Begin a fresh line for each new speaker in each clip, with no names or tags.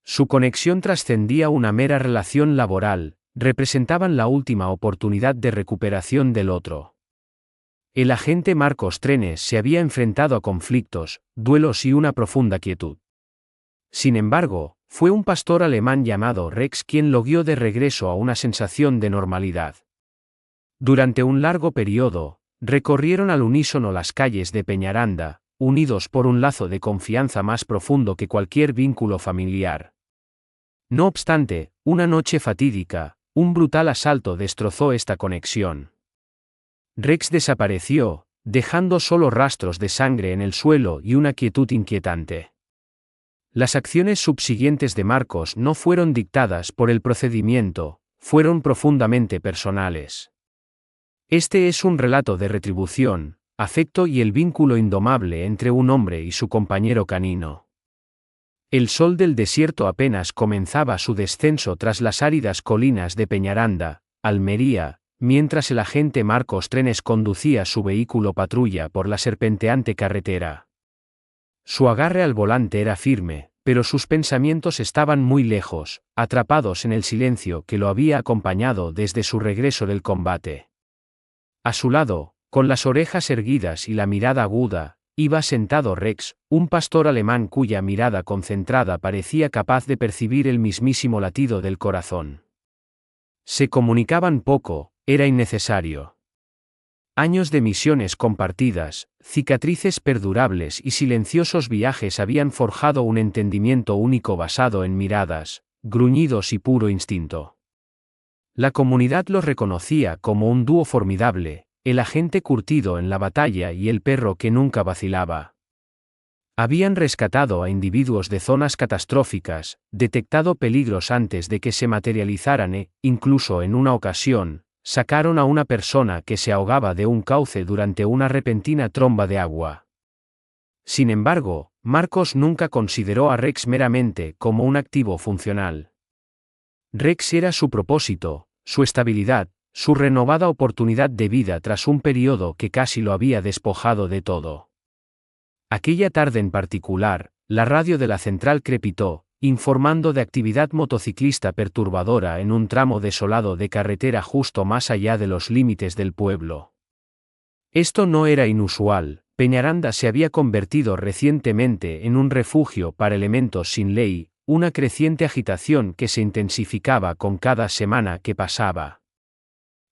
Su conexión trascendía una mera relación laboral, representaban la última oportunidad de recuperación del otro. El agente Marcos Trenes se había enfrentado a conflictos, duelos y una profunda quietud. Sin embargo, fue un pastor alemán llamado Rex quien lo guió de regreso a una sensación de normalidad. Durante un largo periodo, recorrieron al unísono las calles de Peñaranda, unidos por un lazo de confianza más profundo que cualquier vínculo familiar. No obstante, una noche fatídica, un brutal asalto destrozó esta conexión. Rex desapareció, dejando solo rastros de sangre en el suelo y una quietud inquietante. Las acciones subsiguientes de Marcos no fueron dictadas por el procedimiento, fueron profundamente personales. Este es un relato de retribución, afecto y el vínculo indomable entre un hombre y su compañero canino. El sol del desierto apenas comenzaba su descenso tras las áridas colinas de Peñaranda, Almería, mientras el agente Marcos Trenes conducía su vehículo patrulla por la serpenteante carretera. Su agarre al volante era firme, pero sus pensamientos estaban muy lejos, atrapados en el silencio que lo había acompañado desde su regreso del combate. A su lado, con las orejas erguidas y la mirada aguda, iba sentado Rex, un pastor alemán cuya mirada concentrada parecía capaz de percibir el mismísimo latido del corazón. Se comunicaban poco, era innecesario. Años de misiones compartidas, cicatrices perdurables y silenciosos viajes habían forjado un entendimiento único basado en miradas, gruñidos y puro instinto. La comunidad los reconocía como un dúo formidable, el agente curtido en la batalla y el perro que nunca vacilaba. Habían rescatado a individuos de zonas catastróficas, detectado peligros antes de que se materializaran e, incluso en una ocasión, sacaron a una persona que se ahogaba de un cauce durante una repentina tromba de agua. Sin embargo, Marcos nunca consideró a Rex meramente como un activo funcional. Rex era su propósito, su estabilidad, su renovada oportunidad de vida tras un periodo que casi lo había despojado de todo. Aquella tarde en particular, la radio de la central crepitó, informando de actividad motociclista perturbadora en un tramo desolado de carretera justo más allá de los límites del pueblo. Esto no era inusual, Peñaranda se había convertido recientemente en un refugio para elementos sin ley, una creciente agitación que se intensificaba con cada semana que pasaba.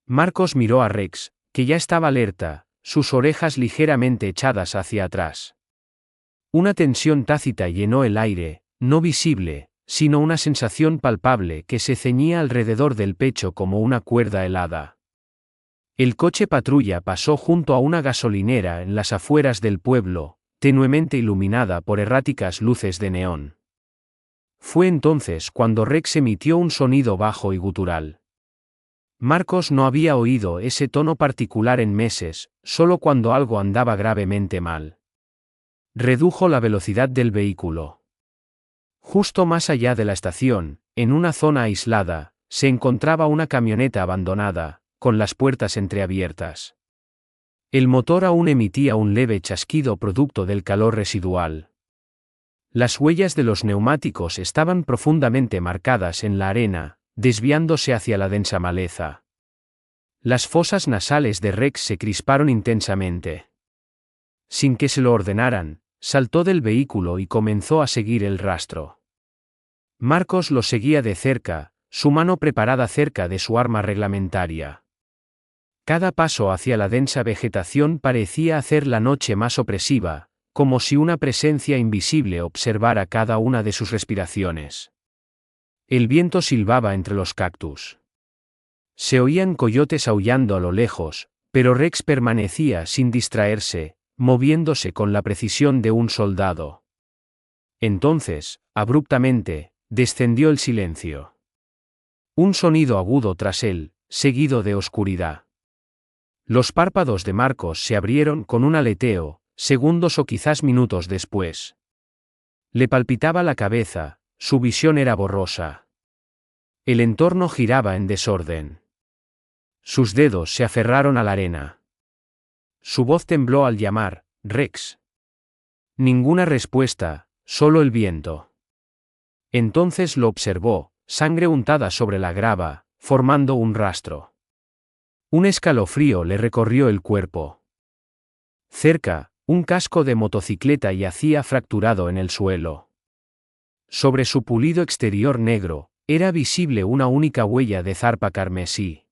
Marcos miró a Rex, que ya estaba alerta, sus orejas ligeramente echadas hacia atrás. Una tensión tácita llenó el aire, no visible, sino una sensación palpable que se ceñía alrededor del pecho como una cuerda helada. El coche patrulla pasó junto a una gasolinera en las afueras del pueblo, tenuemente iluminada por erráticas luces de neón. Fue entonces cuando Rex emitió un sonido bajo y gutural. Marcos no había oído ese tono particular en meses, solo cuando algo andaba gravemente mal. Redujo la velocidad del vehículo. Justo más allá de la estación, en una zona aislada, se encontraba una camioneta abandonada, con las puertas entreabiertas. El motor aún emitía un leve chasquido producto del calor residual. Las huellas de los neumáticos estaban profundamente marcadas en la arena, desviándose hacia la densa maleza. Las fosas nasales de Rex se crisparon intensamente. Sin que se lo ordenaran, saltó del vehículo y comenzó a seguir el rastro. Marcos lo seguía de cerca, su mano preparada cerca de su arma reglamentaria. Cada paso hacia la densa vegetación parecía hacer la noche más opresiva, como si una presencia invisible observara cada una de sus respiraciones. El viento silbaba entre los cactus. Se oían coyotes aullando a lo lejos, pero Rex permanecía sin distraerse, moviéndose con la precisión de un soldado. Entonces, abruptamente, descendió el silencio. Un sonido agudo tras él, seguido de oscuridad. Los párpados de Marcos se abrieron con un aleteo, segundos o quizás minutos después. Le palpitaba la cabeza, su visión era borrosa. El entorno giraba en desorden. Sus dedos se aferraron a la arena. Su voz tembló al llamar, «Rex». Ninguna respuesta, solo el viento. Entonces lo observó, sangre untada sobre la grava, formando un rastro. Un escalofrío le recorrió el cuerpo. Cerca, un casco de motocicleta yacía fracturado en el suelo. Sobre su pulido exterior negro, era visible una única huella de zarpa carmesí.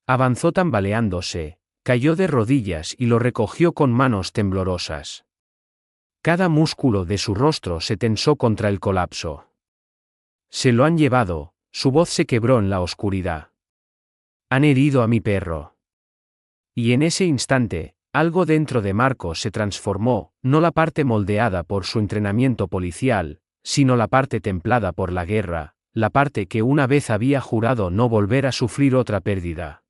Avanzó tambaleándose, cayó de rodillas y lo recogió con manos temblorosas. Cada músculo de su rostro se tensó contra el colapso. Se lo han llevado, su voz se quebró en la oscuridad. Han herido a mi perro. Y en ese instante, algo dentro de Marcos se transformó, no la parte moldeada por su entrenamiento policial, sino la parte templada por la guerra, la parte que una vez había jurado no volver a sufrir otra pérdida.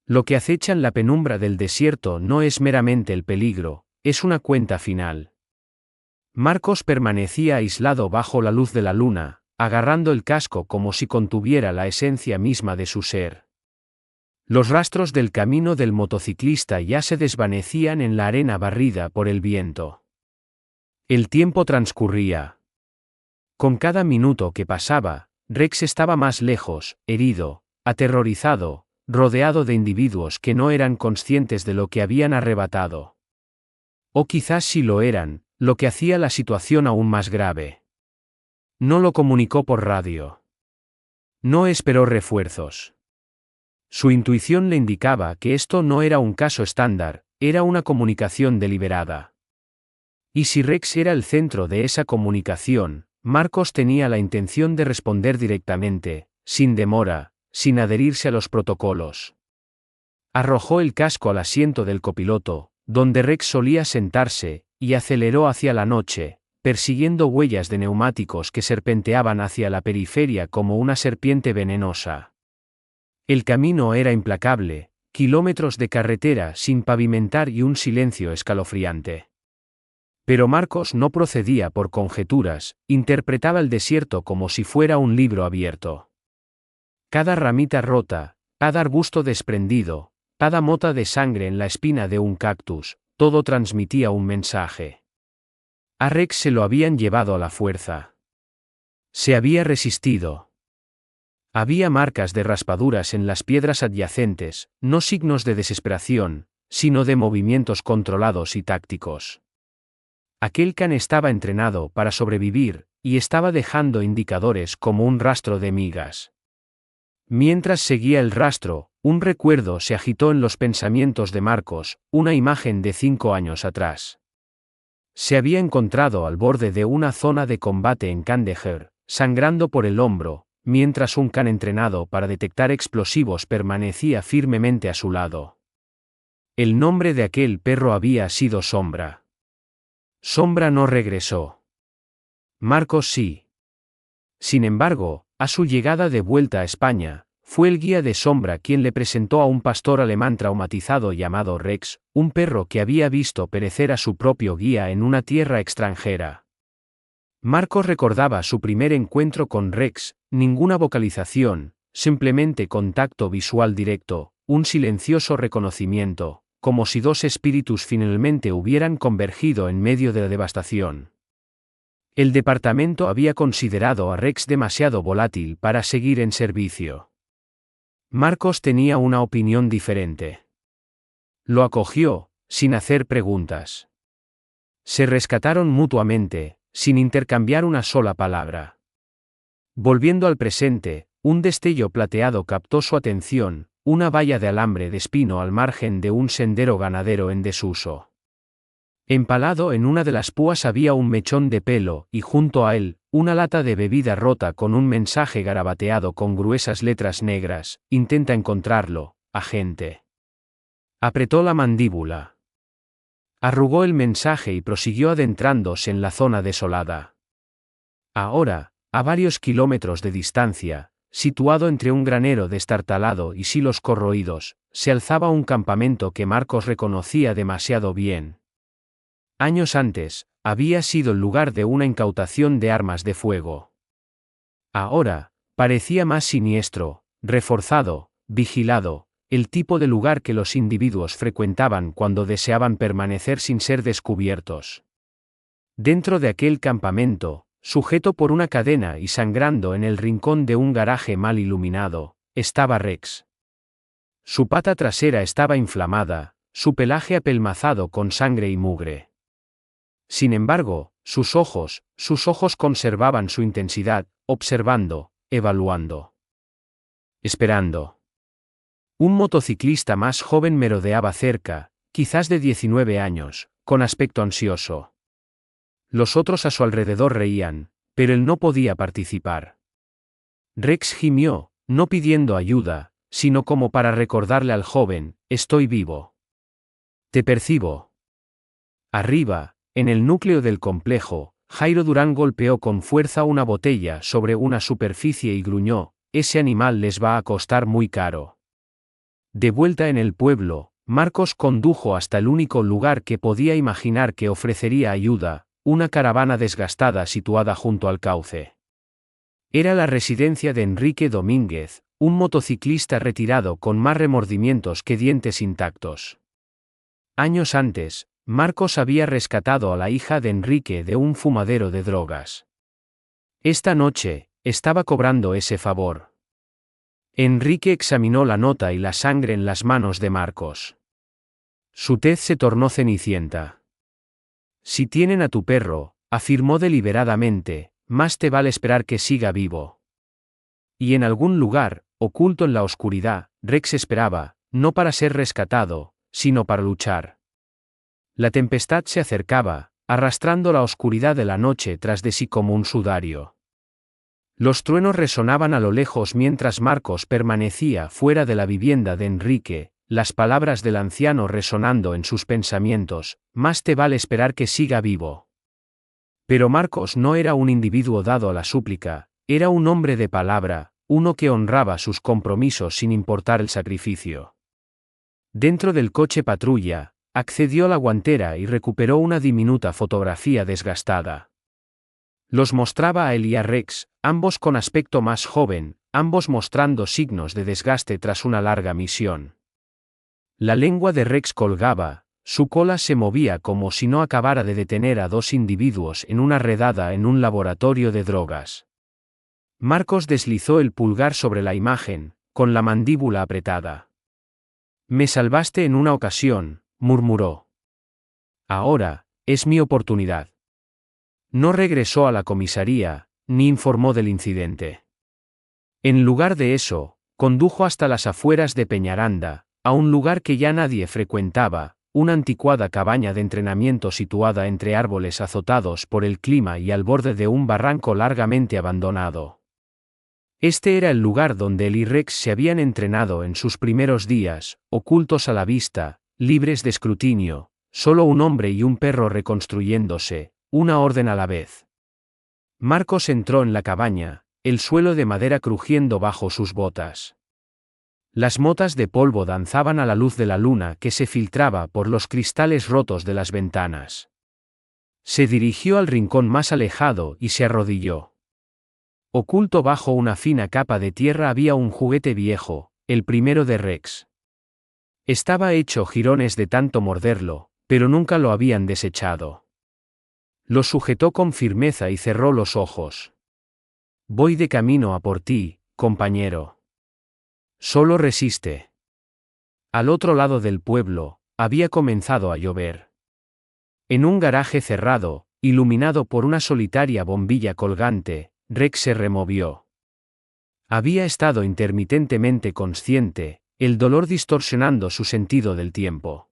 Lo que acecha en la penumbra del desierto no es meramente el peligro, es una cuenta final. Marcos permanecía aislado bajo la luz de la luna, agarrando el casco como si contuviera la esencia misma de su ser. Los rastros del camino del motociclista ya se desvanecían en la arena barrida por el viento. El tiempo transcurría. Con cada minuto que pasaba, Rex estaba más lejos, herido, aterrorizado, rodeado de individuos que no eran conscientes de lo que habían arrebatado. O quizás sí lo eran, lo que hacía la situación aún más grave. No lo comunicó por radio. No esperó refuerzos. Su intuición le indicaba que esto no era un caso estándar, era una comunicación deliberada. Y si Rex era el centro de esa comunicación, Marcos tenía la intención de responder directamente, sin demora, sin adherirse a los protocolos. Arrojó el casco al asiento del copiloto, donde Rex solía sentarse, y aceleró hacia la noche, persiguiendo huellas de neumáticos que serpenteaban hacia la periferia como una serpiente venenosa. El camino era implacable, kilómetros de carretera sin pavimentar y un silencio escalofriante. Pero Marcos no procedía por conjeturas, interpretaba el desierto como si fuera un libro abierto. Cada ramita rota, cada arbusto desprendido, cada mota de sangre en la espina de un cactus, todo transmitía un mensaje. A Rex se lo habían llevado a la fuerza. Se había resistido. Había marcas de raspaduras en las piedras adyacentes, no signos de desesperación, sino de movimientos controlados y tácticos. Aquel can estaba entrenado para sobrevivir, y estaba dejando indicadores como un rastro de migas. Mientras seguía el rastro, un recuerdo se agitó en los pensamientos de Marcos, una imagen de 5 años atrás. Se había encontrado al borde de una zona de combate en Kandahar, sangrando por el hombro, mientras un can entrenado para detectar explosivos permanecía firmemente a su lado. El nombre de aquel perro había sido Sombra. Sombra no regresó. Marcos sí. Sin embargo, a su llegada de vuelta a España, fue el guía de Sombra quien le presentó a un pastor alemán traumatizado llamado Rex, un perro que había visto perecer a su propio guía en una tierra extranjera. Marcos recordaba su primer encuentro con Rex, ninguna vocalización, simplemente contacto visual directo, un silencioso reconocimiento, como si dos espíritus finalmente hubieran convergido en medio de la devastación. El departamento había considerado a Rex demasiado volátil para seguir en servicio. Marcos tenía una opinión diferente. Lo acogió, sin hacer preguntas. Se rescataron mutuamente, sin intercambiar una sola palabra. Volviendo al presente, un destello plateado captó su atención, una valla de alambre de espino al margen de un sendero ganadero en desuso. Empalado en una de las púas había un mechón de pelo y junto a él, una lata de bebida rota con un mensaje garabateado con gruesas letras negras: intenta encontrarlo, agente. Apretó la mandíbula. Arrugó el mensaje y prosiguió adentrándose en la zona desolada. Ahora, a varios kilómetros de distancia, situado entre un granero destartalado y silos corroídos, se alzaba un campamento que Marcos reconocía demasiado bien. Años antes, había sido el lugar de una incautación de armas de fuego. Ahora, parecía más siniestro, reforzado, vigilado, el tipo de lugar que los individuos frecuentaban cuando deseaban permanecer sin ser descubiertos. Dentro de aquel campamento, Sujeto por una cadena y sangrando en el rincón de un garaje mal iluminado, estaba Rex. Su pata trasera estaba inflamada, su pelaje apelmazado con sangre y mugre. Sin embargo, sus ojos conservaban su intensidad, observando, evaluando. Esperando. Un motociclista más joven merodeaba cerca, quizás de 19 años, con aspecto ansioso. Los otros a su alrededor reían, pero él no podía participar. Rex gimió, no pidiendo ayuda, sino como para recordarle al joven: estoy vivo. Te percibo. Arriba, en el núcleo del complejo, Jairo Durán golpeó con fuerza una botella sobre una superficie y gruñó: ese animal les va a costar muy caro. De vuelta en el pueblo, Marcos condujo hasta el único lugar que podía imaginar que ofrecería ayuda, una caravana desgastada situada junto al cauce. Era la residencia de Enrique Domínguez, un motociclista retirado con más remordimientos que dientes intactos. Años antes, Marcos había rescatado a la hija de Enrique de un fumadero de drogas. Esta noche, estaba cobrando ese favor. Enrique examinó la nota y la sangre en las manos de Marcos. Su tez se tornó cenicienta. Si tienen a tu perro, afirmó deliberadamente, más te vale esperar que siga vivo. Y en algún lugar, oculto en la oscuridad, Rex esperaba, no para ser rescatado, sino para luchar. La tempestad se acercaba, arrastrando la oscuridad de la noche tras de sí como un sudario. Los truenos resonaban a lo lejos mientras Marcos permanecía fuera de la vivienda de Enrique, las palabras del anciano resonando en sus pensamientos: más te vale esperar que siga vivo. Pero Marcos no era un individuo dado a la súplica, era un hombre de palabra, uno que honraba sus compromisos sin importar el sacrificio. Dentro del coche patrulla, accedió a la guantera y recuperó una diminuta fotografía desgastada. Los mostraba a él y a Rex, ambos con aspecto más joven, ambos mostrando signos de desgaste tras una larga misión. La lengua de Rex colgaba, su cola se movía como si no acabara de detener a dos individuos en una redada en un laboratorio de drogas. Marcos deslizó el pulgar sobre la imagen, con la mandíbula apretada. Me salvaste en una ocasión, murmuró. Ahora, es mi oportunidad. No regresó a la comisaría, ni informó del incidente. En lugar de eso, condujo hasta las afueras de Peñaranda, a un lugar que ya nadie frecuentaba, una anticuada cabaña de entrenamiento situada entre árboles azotados por el clima y al borde de un barranco largamente abandonado. Este era el lugar donde él y Rex se habían entrenado en sus primeros días, ocultos a la vista, libres de escrutinio, solo un hombre y un perro reconstruyéndose, una orden a la vez. Marcos entró en la cabaña, el suelo de madera crujiendo bajo sus botas. Las motas de polvo danzaban a la luz de la luna que se filtraba por los cristales rotos de las ventanas. Se dirigió al rincón más alejado y se arrodilló. Oculto bajo una fina capa de tierra había un juguete viejo, el primero de Rex. Estaba hecho jirones de tanto morderlo, pero nunca lo habían desechado. Lo sujetó con firmeza y cerró los ojos. Voy de camino a por ti, compañero. Solo resiste. Al otro lado del pueblo, había comenzado a llover. En un garaje cerrado, iluminado por una solitaria bombilla colgante, Rex se removió. Había estado intermitentemente consciente, el dolor distorsionando su sentido del tiempo.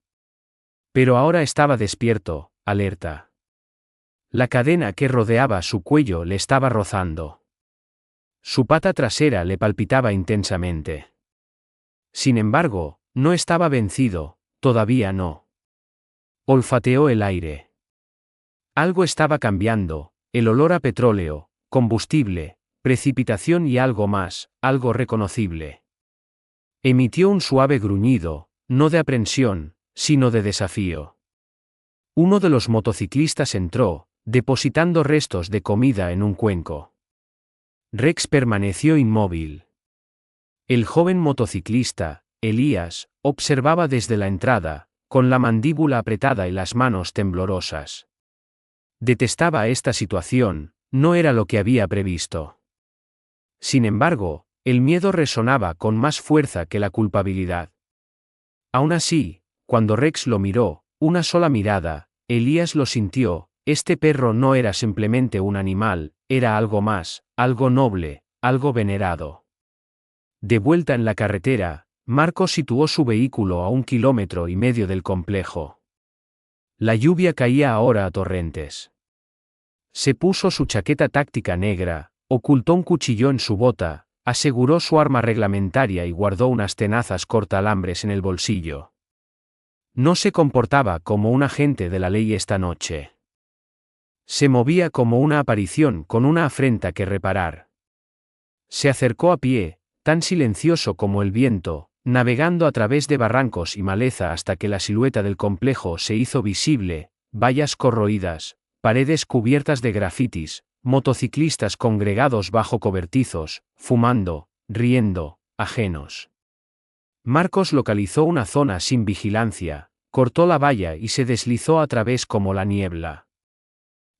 Pero ahora estaba despierto, alerta. La cadena que rodeaba su cuello le estaba rozando. Su pata trasera le palpitaba intensamente. Sin embargo, no estaba vencido, todavía no. Olfateó el aire. Algo estaba cambiando, el olor a petróleo, combustible, precipitación y algo más, algo reconocible. Emitió un suave gruñido, no de aprensión, sino de desafío. Uno de los motociclistas entró, depositando restos de comida en un cuenco. Rex permaneció inmóvil. El joven motociclista, Elías, observaba desde la entrada, con la mandíbula apretada y las manos temblorosas. Detestaba esta situación, no era lo que había previsto. Sin embargo, el miedo resonaba con más fuerza que la culpabilidad. Aún así, cuando Rex lo miró, una sola mirada, Elías lo sintió: este perro no era simplemente un animal, era algo más, algo noble, algo venerado. De vuelta en la carretera, Marcos situó su vehículo a 1,5 kilómetros del complejo. La lluvia caía ahora a torrentes. Se puso su chaqueta táctica negra, ocultó un cuchillo en su bota, aseguró su arma reglamentaria y guardó unas tenazas cortalambres en el bolsillo. No se comportaba como un agente de la ley esta noche. Se movía como una aparición con una afrenta que reparar. Se acercó a pie, tan silencioso como el viento, navegando a través de barrancos y maleza hasta que la silueta del complejo se hizo visible: vallas corroídas, paredes cubiertas de grafitis, motociclistas congregados bajo cobertizos, fumando, riendo, ajenos. Marcos localizó una zona sin vigilancia, cortó la valla y se deslizó a través como la niebla.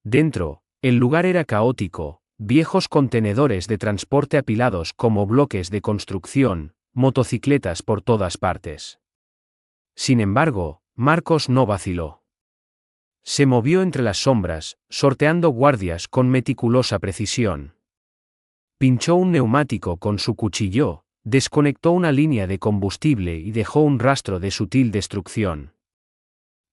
Dentro, el lugar era caótico: viejos contenedores de transporte apilados como bloques de construcción, motocicletas por todas partes. Sin embargo, Marcos no vaciló. Se movió entre las sombras, sorteando guardias con meticulosa precisión. Pinchó un neumático con su cuchillo, desconectó una línea de combustible y dejó un rastro de sutil destrucción.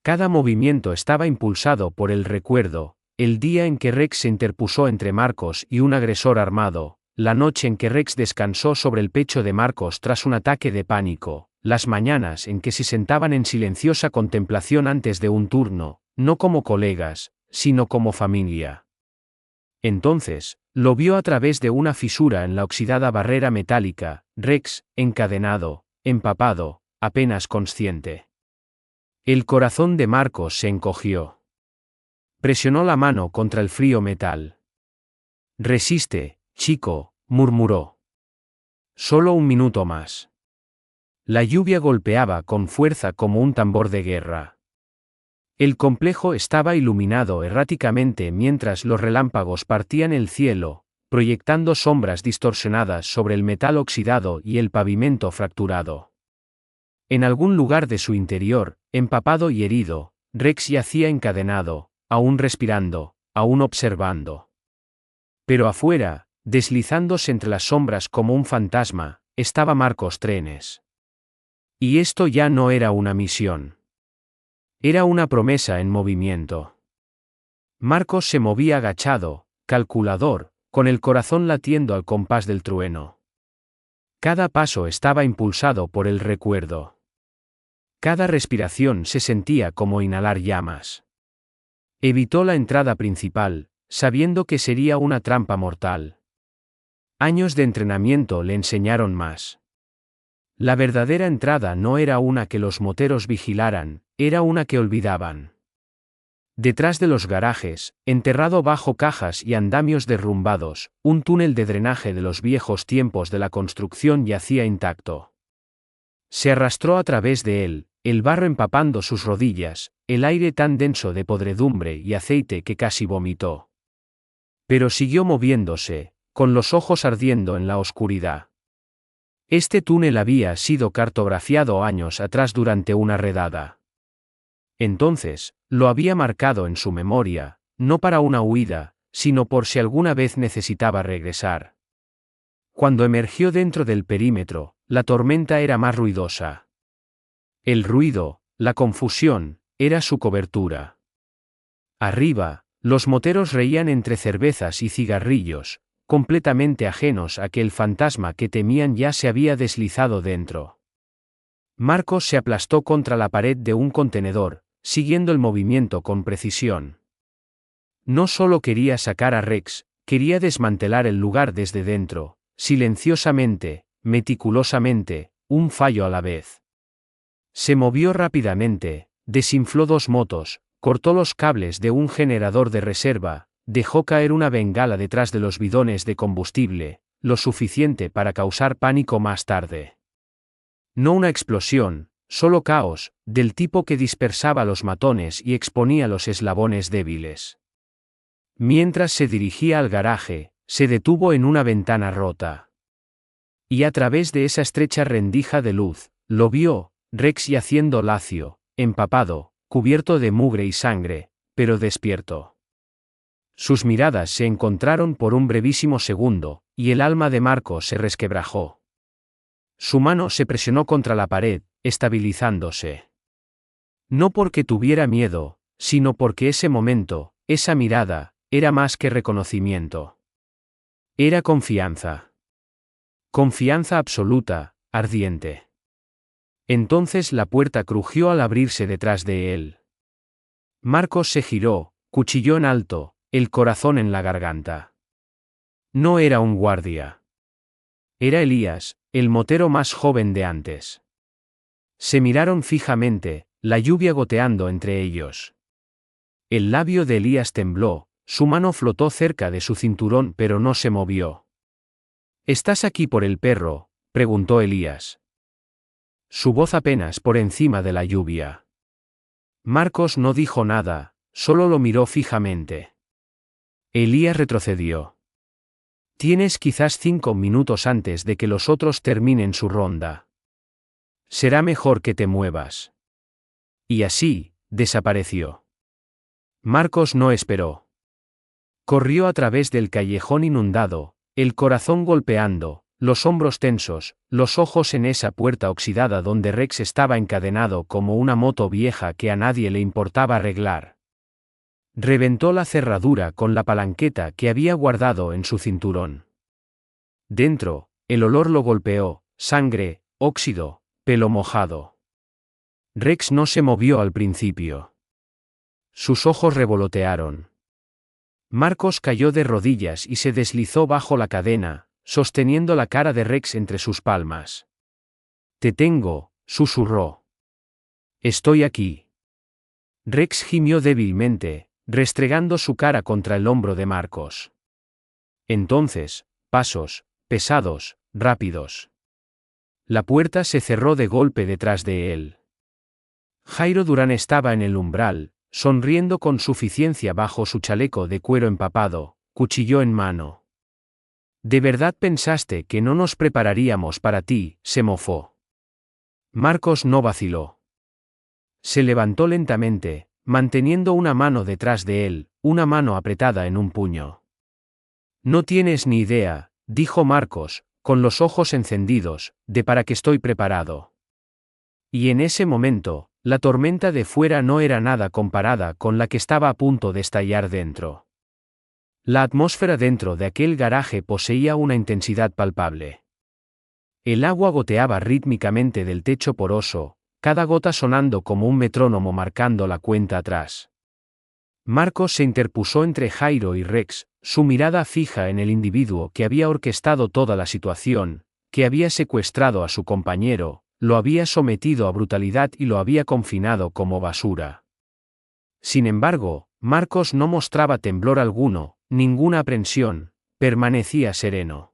Cada movimiento estaba impulsado por el recuerdo: el día en que Rex se interpuso entre Marcos y un agresor armado, la noche en que Rex descansó sobre el pecho de Marcos tras un ataque de pánico, las mañanas en que se sentaban en silenciosa contemplación antes de un turno, no como colegas, sino como familia. Entonces, lo vio a través de una fisura en la oxidada barrera metálica: Rex, encadenado, empapado, apenas consciente. El corazón de Marcos se encogió. Presionó la mano contra el frío metal. «Resiste, chico», murmuró. «Solo un minuto más». La lluvia golpeaba con fuerza como un tambor de guerra. El complejo estaba iluminado erráticamente mientras los relámpagos partían el cielo, proyectando sombras distorsionadas sobre el metal oxidado y el pavimento fracturado. En algún lugar de su interior, empapado y herido, Rex yacía encadenado, aún respirando, aún observando. Pero afuera, deslizándose entre las sombras como un fantasma, estaba Marcos Trenes. Y esto ya no era una misión. Era una promesa en movimiento. Marcos se movía agachado, calculador, con el corazón latiendo al compás del trueno. Cada paso estaba impulsado por el recuerdo. Cada respiración se sentía como inhalar llamas. Evitó la entrada principal, sabiendo que sería una trampa mortal. Años de entrenamiento le enseñaron más. La verdadera entrada no era una que los moteros vigilaran, era una que olvidaban. Detrás de los garajes, enterrado bajo cajas y andamios derrumbados, un túnel de drenaje de los viejos tiempos de la construcción yacía intacto. Se arrastró a través de él, el barro empapando sus rodillas, el aire tan denso de podredumbre y aceite que casi vomitó. Pero siguió moviéndose, con los ojos ardiendo en la oscuridad. Este túnel había sido cartografiado años atrás durante una redada. Entonces, lo había marcado en su memoria, no para una huida, sino por si alguna vez necesitaba regresar. Cuando emergió dentro del perímetro, la tormenta era más ruidosa. El ruido, la confusión, era su cobertura. Arriba, los moteros reían entre cervezas y cigarrillos, completamente ajenos a que el fantasma que temían ya se había deslizado dentro. Marcos se aplastó contra la pared de un contenedor, siguiendo el movimiento con precisión. No solo quería sacar a Rex, quería desmantelar el lugar desde dentro, silenciosamente, meticulosamente, un fallo a la vez. Se movió rápidamente, desinfló 2 motos, cortó los cables de un generador de reserva, dejó caer una bengala detrás de los bidones de combustible, lo suficiente para causar pánico más tarde. No una explosión, solo caos, del tipo que dispersaba los matones y exponía los eslabones débiles. Mientras se dirigía al garaje, se detuvo en una ventana rota. Y a través de esa estrecha rendija de luz, lo vio, Rex yaciendo lacio, empapado, cubierto de mugre y sangre, pero despierto. Sus miradas se encontraron por un brevísimo segundo, y el alma de Marcos se resquebrajó. Su mano se presionó contra la pared, estabilizándose. No porque tuviera miedo, sino porque ese momento, esa mirada, era más que reconocimiento. Era confianza. Confianza absoluta, ardiente. Entonces la puerta crujió al abrirse detrás de él. Marcos se giró, cuchillo en alto, el corazón en la garganta. No era un guardia. Era Elías, el motero más joven de antes. Se miraron fijamente, la lluvia goteando entre ellos. El labio de Elías tembló, su mano flotó cerca de su cinturón pero no se movió. ¿Estás aquí por el perro?, preguntó Elías. Su voz apenas por encima de la lluvia. Marcos no dijo nada, solo lo miró fijamente. Elías retrocedió. Tienes quizás 5 minutos antes de que los otros terminen su ronda. Será mejor que te muevas. Y así, desapareció. Marcos no esperó. Corrió a través del callejón inundado, el corazón golpeando, los hombros tensos, los ojos en esa puerta oxidada donde Rex estaba encadenado como una moto vieja que a nadie le importaba arreglar. Reventó la cerradura con la palanqueta que había guardado en su cinturón. Dentro, el olor lo golpeó, sangre, óxido, pelo mojado. Rex no se movió al principio. Sus ojos revolotearon. Marcos cayó de rodillas y se deslizó bajo la cadena, sosteniendo la cara de Rex entre sus palmas. «Te tengo», susurró. «Estoy aquí». Rex gimió débilmente, restregando su cara contra el hombro de Marcos. Entonces, pasos, pesados, rápidos. La puerta se cerró de golpe detrás de él. Jairo Durán estaba en el umbral, sonriendo con suficiencia bajo su chaleco de cuero empapado, cuchillo en mano. ¿De verdad pensaste que no nos prepararíamos para ti?, se mofó. Marcos no vaciló. Se levantó lentamente, manteniendo una mano detrás de él, una mano apretada en un puño. No tienes ni idea, dijo Marcos, con los ojos encendidos, de para qué estoy preparado. Y en ese momento, la tormenta de fuera no era nada comparada con la que estaba a punto de estallar dentro. La atmósfera dentro de aquel garaje poseía una intensidad palpable. El agua goteaba rítmicamente del techo poroso, cada gota sonando como un metrónomo marcando la cuenta atrás. Marcos se interpuso entre Jairo y Rex, su mirada fija en el individuo que había orquestado toda la situación, que había secuestrado a su compañero, lo había sometido a brutalidad y lo había confinado como basura. Sin embargo, Marcos no mostraba temblor alguno, ninguna aprensión, permanecía sereno.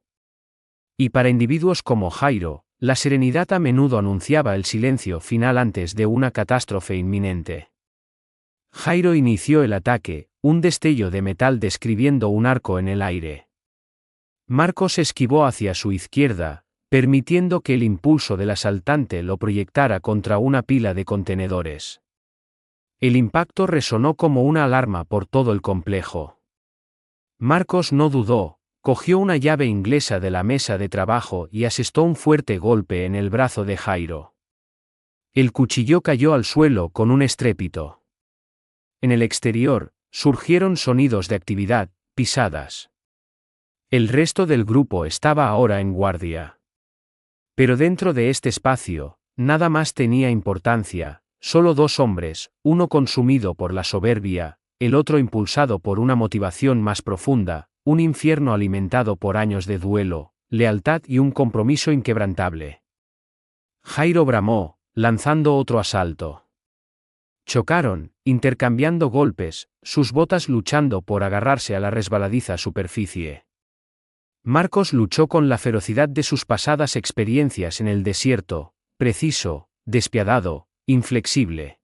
Y para individuos como Jairo, la serenidad a menudo anunciaba el silencio final antes de una catástrofe inminente. Jairo inició el ataque, un destello de metal describiendo un arco en el aire. Marcos esquivó hacia su izquierda, permitiendo que el impulso del asaltante lo proyectara contra una pila de contenedores. El impacto resonó como una alarma por todo el complejo. Marcos no dudó, cogió una llave inglesa de la mesa de trabajo y asestó un fuerte golpe en el brazo de Jairo. El cuchillo cayó al suelo con un estrépito. En el exterior, surgieron sonidos de actividad, pisadas. El resto del grupo estaba ahora en guardia. Pero dentro de este espacio, nada más tenía importancia, solo 2 hombres, uno consumido por la soberbia, el otro impulsado por una motivación más profunda, un infierno alimentado por años de duelo, lealtad y un compromiso inquebrantable. Jairo bramó, lanzando otro asalto. Chocaron, intercambiando golpes, sus botas luchando por agarrarse a la resbaladiza superficie. Marcos luchó con la ferocidad de sus pasadas experiencias en el desierto, preciso, despiadado, inflexible.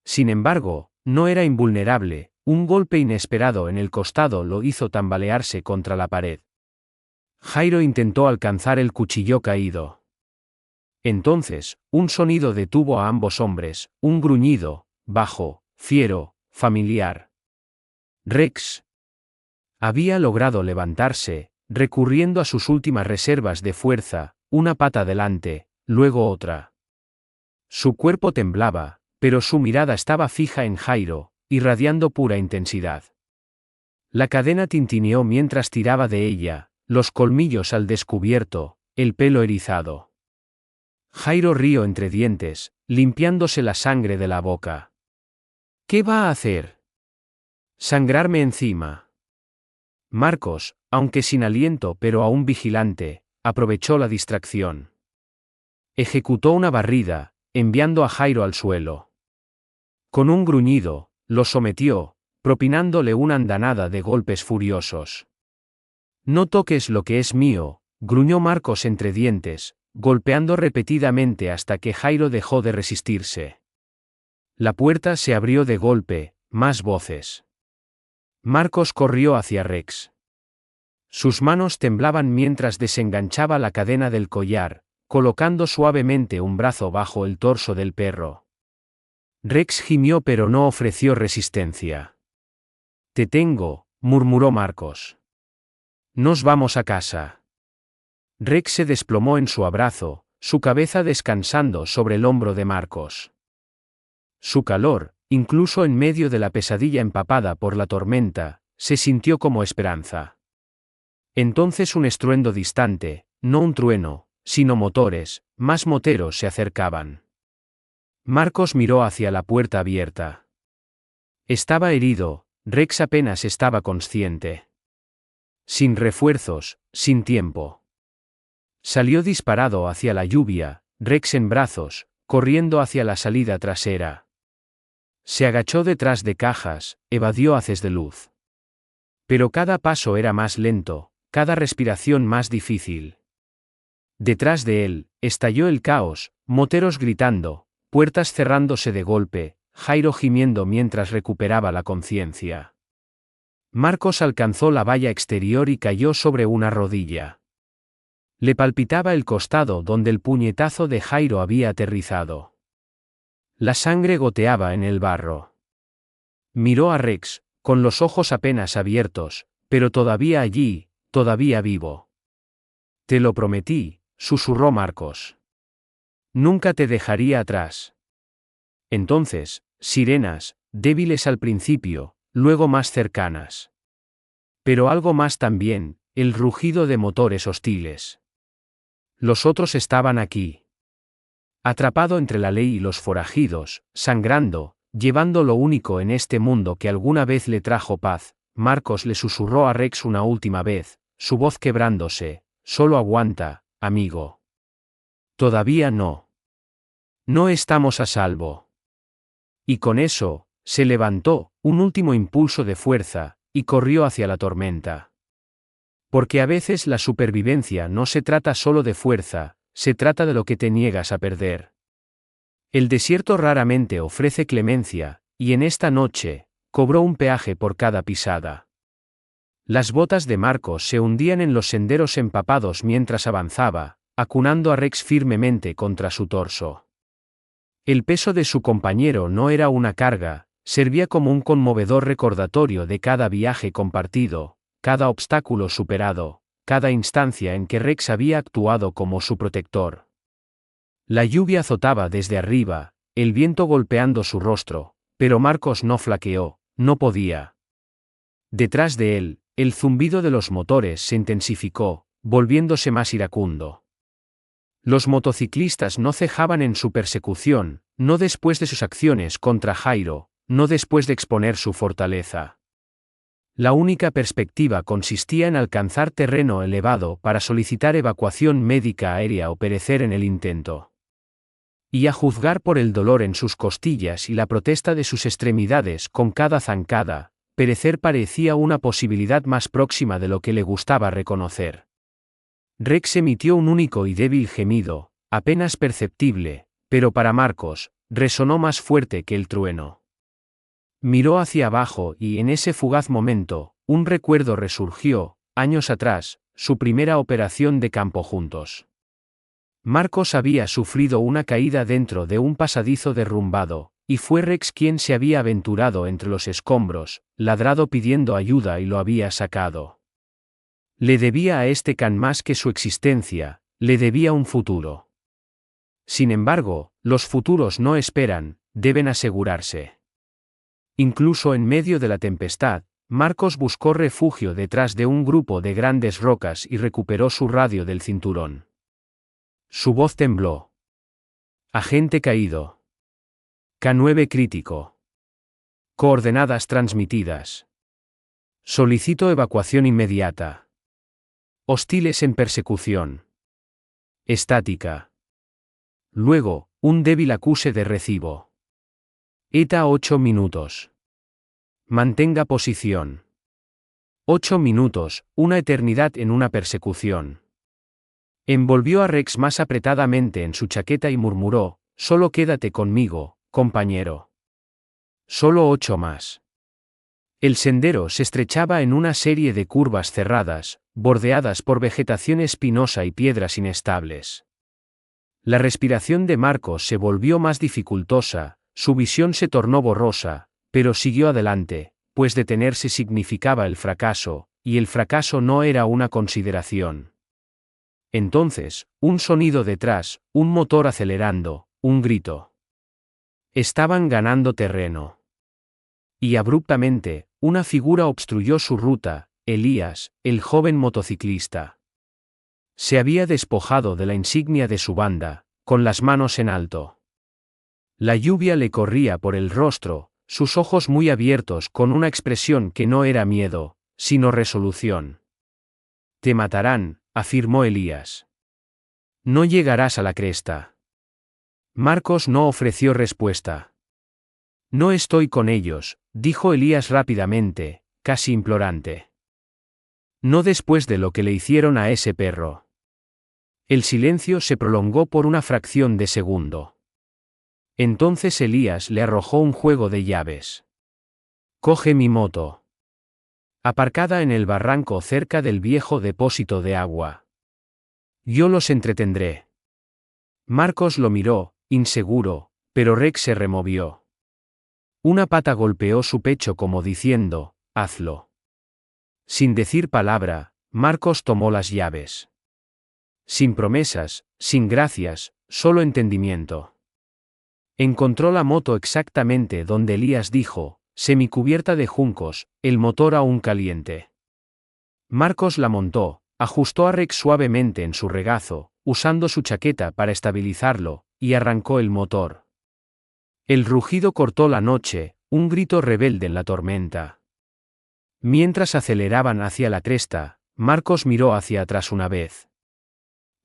Sin embargo, no era invulnerable, un golpe inesperado en el costado lo hizo tambalearse contra la pared. Jairo intentó alcanzar el cuchillo caído. Entonces, un sonido detuvo a ambos hombres, un gruñido, bajo, fiero, familiar. Rex había logrado levantarse, recurriendo a sus últimas reservas de fuerza, una pata adelante, luego otra. Su cuerpo temblaba, pero su mirada estaba fija en Jairo, irradiando pura intensidad. La cadena tintineó mientras tiraba de ella, los colmillos al descubierto, el pelo erizado. Jairo rió entre dientes, limpiándose la sangre de la boca. ¿Qué va a hacer? ¿Sangrarme encima? Marcos, aunque sin aliento pero aún vigilante, aprovechó la distracción. Ejecutó una barrida, enviando a Jairo al suelo. Con un gruñido, lo sometió, propinándole una andanada de golpes furiosos. No toques lo que es mío, gruñó Marcos entre dientes, golpeando repetidamente hasta que Jairo dejó de resistirse. La puerta se abrió de golpe, más voces. Marcos corrió hacia Rex. Sus manos temblaban mientras desenganchaba la cadena del collar, colocando suavemente un brazo bajo el torso del perro. Rex gimió pero no ofreció resistencia. «Te tengo», murmuró Marcos. «Nos vamos a casa». Rex se desplomó en su abrazo, su cabeza descansando sobre el hombro de Marcos. Su calor, incluso en medio de la pesadilla empapada por la tormenta, se sintió como esperanza. Entonces un estruendo distante, no un trueno, sino motores, más moteros se acercaban. Marcos miró hacia la puerta abierta. Estaba herido, Rex apenas estaba consciente. Sin refuerzos, sin tiempo. Salió disparado hacia la lluvia, Rex en brazos, corriendo hacia la salida trasera. Se agachó detrás de cajas, evadió haces de luz. Pero cada paso era más lento, cada respiración más difícil. Detrás de él, estalló el caos, moteros gritando, puertas cerrándose de golpe, Jairo gimiendo mientras recuperaba la conciencia. Marcos alcanzó la valla exterior y cayó sobre una rodilla. Le palpitaba el costado donde el puñetazo de Jairo había aterrizado. La sangre goteaba en el barro. Miró a Rex, con los ojos apenas abiertos, pero todavía allí, todavía vivo. «Te lo prometí», susurró Marcos. «Nunca te dejaría atrás». Entonces, sirenas, débiles al principio, luego más cercanas. Pero algo más también, el rugido de motores hostiles. Los otros estaban aquí. Atrapado entre la ley y los forajidos, sangrando, llevando lo único en este mundo que alguna vez le trajo paz, Marcos le susurró a Rex una última vez, su voz quebrándose: «Solo aguanta, amigo. Todavía no. No estamos a salvo». Y con eso, se levantó, un último impulso de fuerza, y corrió hacia la tormenta. Porque a veces la supervivencia no se trata solo de fuerza, se trata de lo que te niegas a perder. El desierto raramente ofrece clemencia, y en esta noche, cobró un peaje por cada pisada. Las botas de Marcos se hundían en los senderos empapados mientras avanzaba, acunando a Rex firmemente contra su torso. El peso de su compañero no era una carga, servía como un conmovedor recordatorio de cada viaje compartido, cada obstáculo superado, cada instancia en que Rex había actuado como su protector. La lluvia azotaba desde arriba, el viento golpeando su rostro, pero Marcos no flaqueó, no podía. Detrás de él, el zumbido de los motores se intensificó, volviéndose más iracundo. Los motociclistas no cejaban en su persecución, no después de sus acciones contra Jairo, no después de exponer su fortaleza. La única perspectiva consistía en alcanzar terreno elevado para solicitar evacuación médica aérea o perecer en el intento. Y a juzgar por el dolor en sus costillas y la protesta de sus extremidades con cada zancada, perecer parecía una posibilidad más próxima de lo que le gustaba reconocer. Rex emitió un único y débil gemido, apenas perceptible, pero para Marcos, resonó más fuerte que el trueno. Miró hacia abajo y en ese fugaz momento, un recuerdo resurgió, años atrás, su primera operación de campo juntos. Marcos había sufrido una caída dentro de un pasadizo derrumbado, y fue Rex quien se había aventurado entre los escombros, ladrado pidiendo ayuda y lo había sacado. Le debía a este can más que su existencia, le debía un futuro. Sin embargo, los futuros no esperan, deben asegurarse. Incluso en medio de la tempestad, Marcos buscó refugio detrás de un grupo de grandes rocas y recuperó su radio del cinturón. Su voz tembló. Agente caído. K9 crítico. Coordenadas transmitidas. Solicito evacuación inmediata. Hostiles en persecución. Estática. Luego, un débil acuse de recibo. ETA 8 minutos. Mantenga posición. 8 minutos, una eternidad en una persecución. Envolvió a Rex más apretadamente en su chaqueta y murmuró, solo quédate conmigo, compañero. Solo 8 más. El sendero se estrechaba en una serie de curvas cerradas, bordeadas por vegetación espinosa y piedras inestables. La respiración de Marcos se volvió más dificultosa, su visión se tornó borrosa, pero siguió adelante, pues detenerse significaba el fracaso, y el fracaso no era una consideración. Entonces, un sonido detrás, un motor acelerando, un grito. Estaban ganando terreno. Y abruptamente, una figura obstruyó su ruta, Elías, el joven motociclista. Se había despojado de la insignia de su banda, con las manos en alto. La lluvia le corría por el rostro, sus ojos muy abiertos con una expresión que no era miedo, sino resolución. Te matarán, afirmó Elías. No llegarás a la cresta. Marcos no ofreció respuesta. No estoy con ellos, dijo Elías rápidamente, casi implorante. No después de lo que le hicieron a ese perro. El silencio se prolongó por una fracción de segundo. Entonces Elías le arrojó un juego de llaves. Coge mi moto. Aparcada en el barranco cerca del viejo depósito de agua. Yo los entretendré. Marcos lo miró, inseguro, pero Rex se removió. Una pata golpeó su pecho como diciendo, hazlo. Sin decir palabra, Marcos tomó las llaves. Sin promesas, sin gracias, solo entendimiento. Encontró la moto exactamente donde Elías dijo, semicubierta de juncos, el motor aún caliente. Marcos la montó, ajustó a Rex suavemente en su regazo, usando su chaqueta para estabilizarlo, y arrancó el motor. El rugido cortó la noche, un grito rebelde en la tormenta. Mientras aceleraban hacia la cresta, Marcos miró hacia atrás una vez.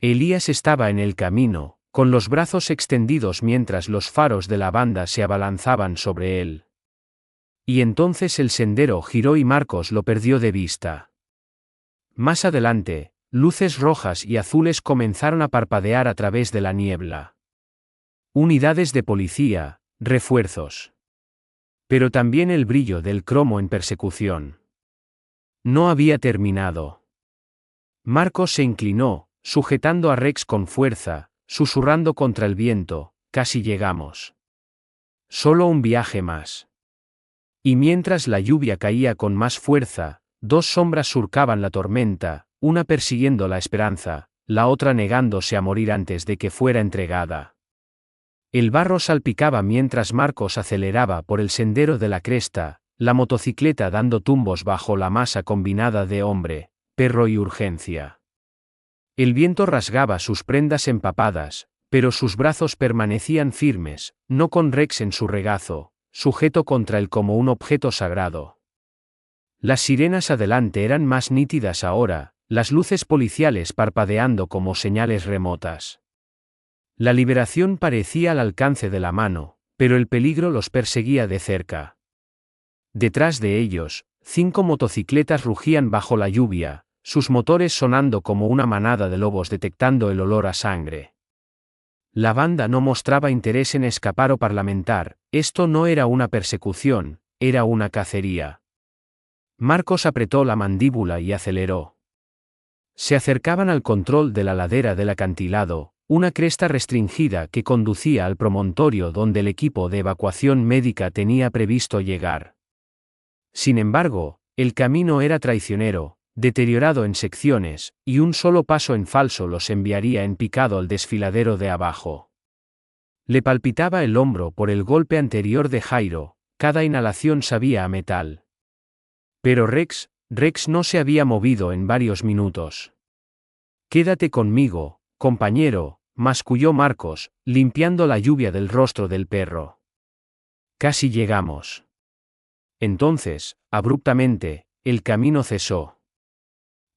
Elías estaba en el camino, con los brazos extendidos mientras los faros de la banda se abalanzaban sobre él. Y entonces el sendero giró y Marcos lo perdió de vista. Más adelante, luces rojas y azules comenzaron a parpadear a través de la niebla. Unidades de policía, refuerzos. Pero también el brillo del cromo en persecución. No había terminado. Marcos se inclinó, sujetando a Rex con fuerza, susurrando contra el viento, casi llegamos. Solo un viaje más. Y mientras la lluvia caía con más fuerza, dos sombras surcaban la tormenta, una persiguiendo la esperanza, la otra negándose a morir antes de que fuera entregada. El barro salpicaba mientras Marcos aceleraba por el sendero de la cresta, la motocicleta dando tumbos bajo la masa combinada de hombre, perro y urgencia. El viento rasgaba sus prendas empapadas, pero sus brazos permanecían firmes, no con Rex en su regazo, sujeto contra él como un objeto sagrado. Las sirenas adelante eran más nítidas ahora, las luces policiales parpadeando como señales remotas. La liberación parecía al alcance de la mano, pero el peligro los perseguía de cerca. Detrás de ellos, 5 motocicletas rugían bajo la lluvia, sus motores sonando como una manada de lobos detectando el olor a sangre. La banda no mostraba interés en escapar o parlamentar, esto no era una persecución, era una cacería. Marcos apretó la mandíbula y aceleró. Se acercaban al control de la ladera del acantilado, una cresta restringida que conducía al promontorio donde el equipo de evacuación médica tenía previsto llegar. Sin embargo, el camino era traicionero, deteriorado en secciones, y un solo paso en falso los enviaría en picado al desfiladero de abajo. Le palpitaba el hombro por el golpe anterior de Jairo, cada inhalación sabía a metal. Pero Rex no se había movido en varios minutos. «Quédate conmigo, compañero», masculló Marcos, limpiando la lluvia del rostro del perro. «Casi llegamos». Entonces, abruptamente, el camino cesó.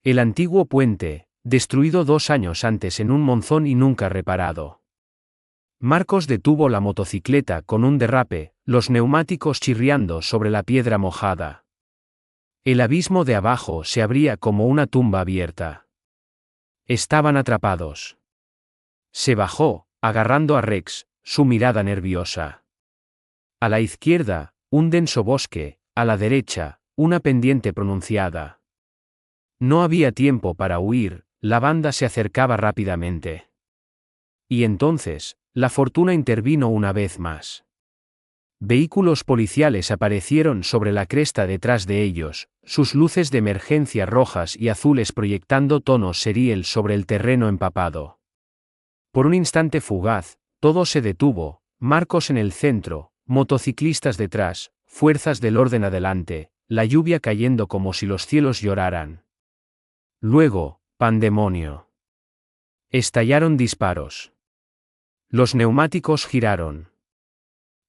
El antiguo puente, destruido 2 años antes en un monzón y nunca reparado. Marcos detuvo la motocicleta con un derrape, los neumáticos chirriando sobre la piedra mojada. El abismo de abajo se abría como una tumba abierta. Estaban atrapados. Se bajó, agarrando a Rex, su mirada nerviosa. A la izquierda, un denso bosque, a la derecha, una pendiente pronunciada. No había tiempo para huir, la banda se acercaba rápidamente. Y entonces, la fortuna intervino una vez más. Vehículos policiales aparecieron sobre la cresta detrás de ellos, sus luces de emergencia rojas y azules proyectando tonos seriel sobre el terreno empapado. Por un instante fugaz, todo se detuvo, Marcos en el centro, motociclistas detrás, fuerzas del orden adelante, la lluvia cayendo como si los cielos lloraran. Luego, pandemonio. Estallaron disparos. Los neumáticos giraron.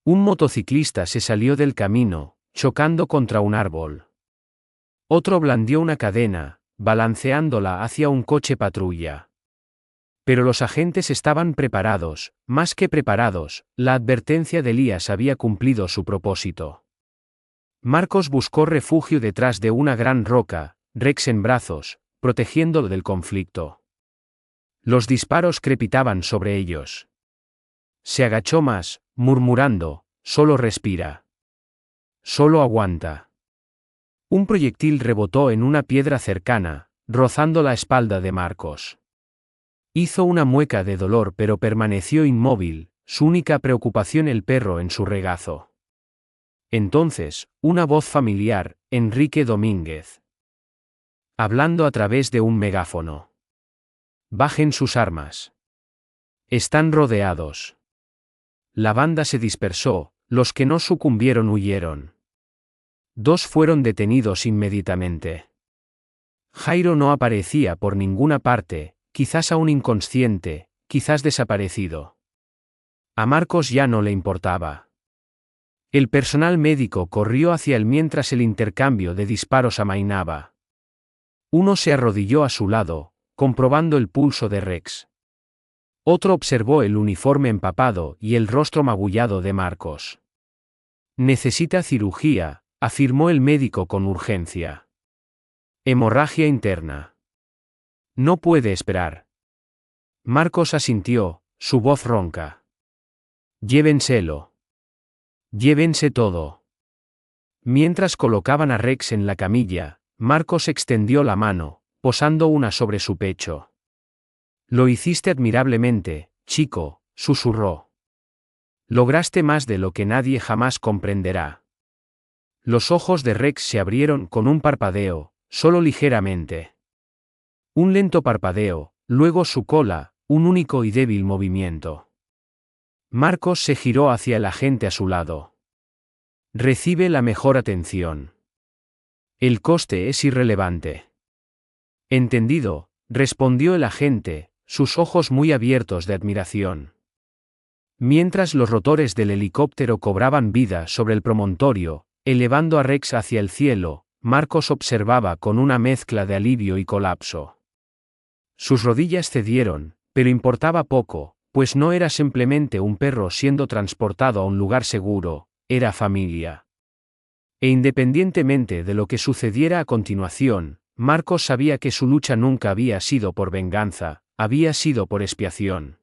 Un motociclista se salió del camino, chocando contra un árbol. Otro blandió una cadena, balanceándola hacia un coche patrulla. Pero los agentes estaban preparados, más que preparados, la advertencia de Elías había cumplido su propósito. Marcos buscó refugio detrás de una gran roca, Rex en brazos, protegiéndolo del conflicto. Los disparos crepitaban sobre ellos. Se agachó más, murmurando, «Solo respira. Solo aguanta». Un proyectil rebotó en una piedra cercana, rozando la espalda de Marcos. Hizo una mueca de dolor pero permaneció inmóvil, su única preocupación el perro en su regazo. Entonces, una voz familiar, Enrique Domínguez. Hablando a través de un megáfono. «Bajen sus armas. Están rodeados». La banda se dispersó, los que no sucumbieron huyeron. 2 fueron detenidos inmediatamente. Jairo no aparecía por ninguna parte, quizás aún inconsciente, quizás desaparecido. A Marcos ya no le importaba. El personal médico corrió hacia él mientras el intercambio de disparos amainaba. Uno se arrodilló a su lado, comprobando el pulso de Rex. Otro observó el uniforme empapado y el rostro magullado de Marcos. «Necesita cirugía», afirmó el médico con urgencia. «Hemorragia interna. No puede esperar». Marcos asintió, su voz ronca. «Llévenselo. Llévense todo». Mientras colocaban a Rex en la camilla, Marcos extendió la mano, posando una sobre su pecho. «Lo hiciste admirablemente, chico», susurró. «Lograste más de lo que nadie jamás comprenderá». Los ojos de Rex se abrieron con un parpadeo, solo ligeramente. Un lento parpadeo, luego su cola, un único y débil movimiento. Marcos se giró hacia el agente a su lado. «Recibe la mejor atención. El coste es irrelevante». «Entendido», respondió el agente, sus ojos muy abiertos de admiración. Mientras los rotores del helicóptero cobraban vida sobre el promontorio, elevando a Rex hacia el cielo, Marcos observaba con una mezcla de alivio y colapso. Sus rodillas cedieron, pero importaba poco, pues no era simplemente un perro siendo transportado a un lugar seguro, era familia. E independientemente de lo que sucediera a continuación, Marcos sabía que su lucha nunca había sido por venganza, había sido por expiación.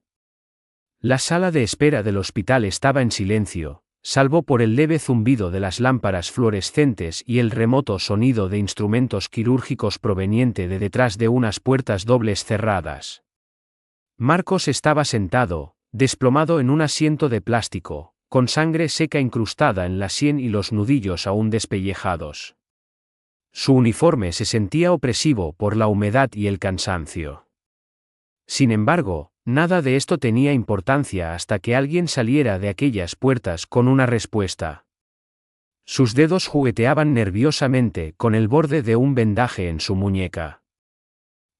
La sala de espera del hospital estaba en silencio, salvo por el leve zumbido de las lámparas fluorescentes y el remoto sonido de instrumentos quirúrgicos proveniente de detrás de unas puertas dobles cerradas. Marcos estaba sentado, desplomado en un asiento de plástico, con sangre seca incrustada en la sien y los nudillos aún despellejados. Su uniforme se sentía opresivo por la humedad y el cansancio. Sin embargo, nada de esto tenía importancia hasta que alguien saliera de aquellas puertas con una respuesta. Sus dedos jugueteaban nerviosamente con el borde de un vendaje en su muñeca.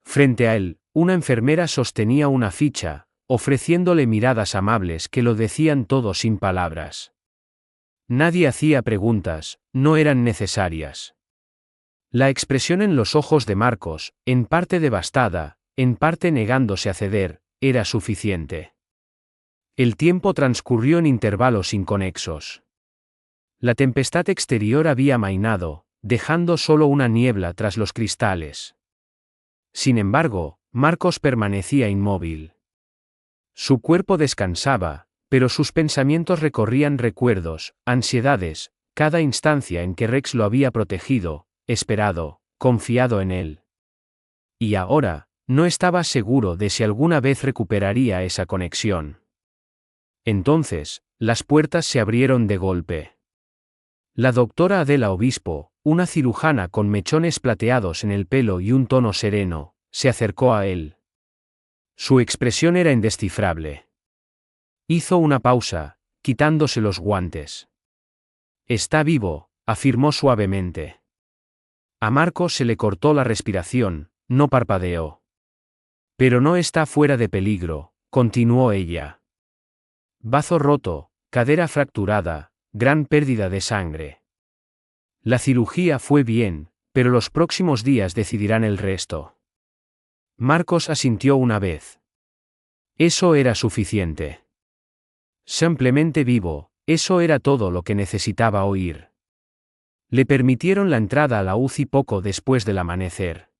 Frente a él, una enfermera sostenía una ficha, ofreciéndole miradas amables que lo decían todo sin palabras. Nadie hacía preguntas, no eran necesarias. La expresión en los ojos de Marcos, en parte devastada, en parte negándose a ceder, era suficiente. El tiempo transcurrió en intervalos inconexos. La tempestad exterior había amainado, dejando solo una niebla tras los cristales. Sin embargo, Marcos permanecía inmóvil. Su cuerpo descansaba, pero sus pensamientos recorrían recuerdos, ansiedades, cada instancia en que Rex lo había protegido, esperado, confiado en él. Y ahora, no estaba seguro de si alguna vez recuperaría esa conexión. Entonces, las puertas se abrieron de golpe. La doctora Adela Obispo, una cirujana con mechones plateados en el pelo y un tono sereno, se acercó a él. Su expresión era indescifrable. Hizo una pausa, quitándose los guantes. «Está vivo», afirmó suavemente. A Marcos se le cortó la respiración, no parpadeó. «Pero no está fuera de peligro», continuó ella. «Bazo roto, cadera fracturada, gran pérdida de sangre. La cirugía fue bien, pero los próximos días decidirán el resto». Marcos asintió una vez. Eso era suficiente. Simplemente vivo, eso era todo lo que necesitaba oír. Le permitieron la entrada a la UCI poco después del amanecer.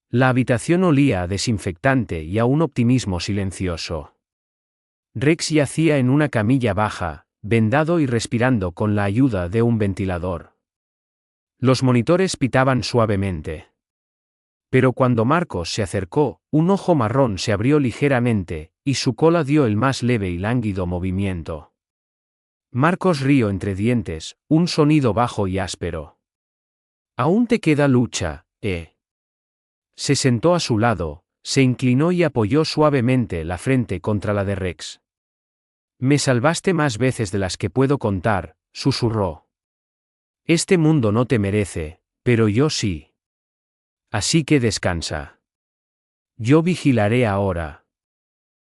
La habitación olía a desinfectante y a un optimismo silencioso. Rex yacía en una camilla baja, vendado y respirando con la ayuda de un ventilador. Los monitores pitaban suavemente. Pero cuando Marcos se acercó, un ojo marrón se abrió ligeramente, y su cola dio el más leve y lánguido movimiento. Marcos rió entre dientes, un sonido bajo y áspero. «Aún te queda lucha, ¿eh?» Se sentó a su lado, se inclinó y apoyó suavemente la frente contra la de Rex. «Me salvaste más veces de las que puedo contar», susurró. «Este mundo no te merece, pero yo sí. Así que descansa. Yo vigilaré ahora».